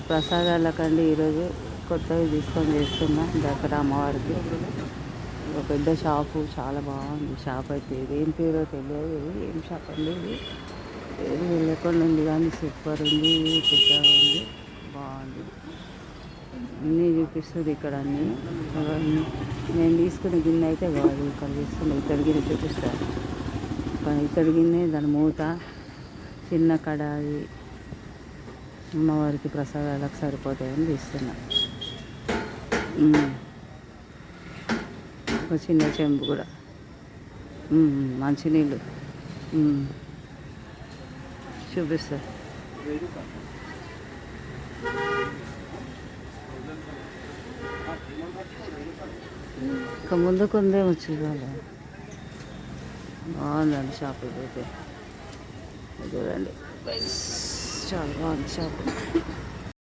ప్రసాదాలకండి ఈరోజు కొత్తవి తీసుకొని చేస్తున్నా దసరా అమ్మవారికి. ఒక పెద్ద షాపు, చాలా బాగుంది షాప్ అయితే. ఇది ఏం పేరో తెలియదు, ఏం షాప్ అండి ఇది. ఏది వెళ్ళకుండా ఉంది కానీ సూపర్ ఉంది, పెద్దగా ఉంది, బాగుంది. అన్నీ చూపిస్తుంది ఇక్కడ అన్నీ. నేను తీసుకునే గిన్నె అయితే కాదు, ఇక్కడ తీసుకున్న ఇతడి గిన్నె చూపిస్తాను. కానీ ఇతడి గిన్నె, దాని మూత, చిన్న కడాయి అమ్మవారికి ప్రసాదాలకు సరిపోతాయని తీస్తున్నా. ఒక చిన్న చెంబు కూడా, మంచినీళ్ళు చూపిస్తా. ఇంకా ముందుకు ఉందేమో చూడాలి. బాగుందండి షాప్ అయితే. చూడండి, చాలా బాగుంది షాప్.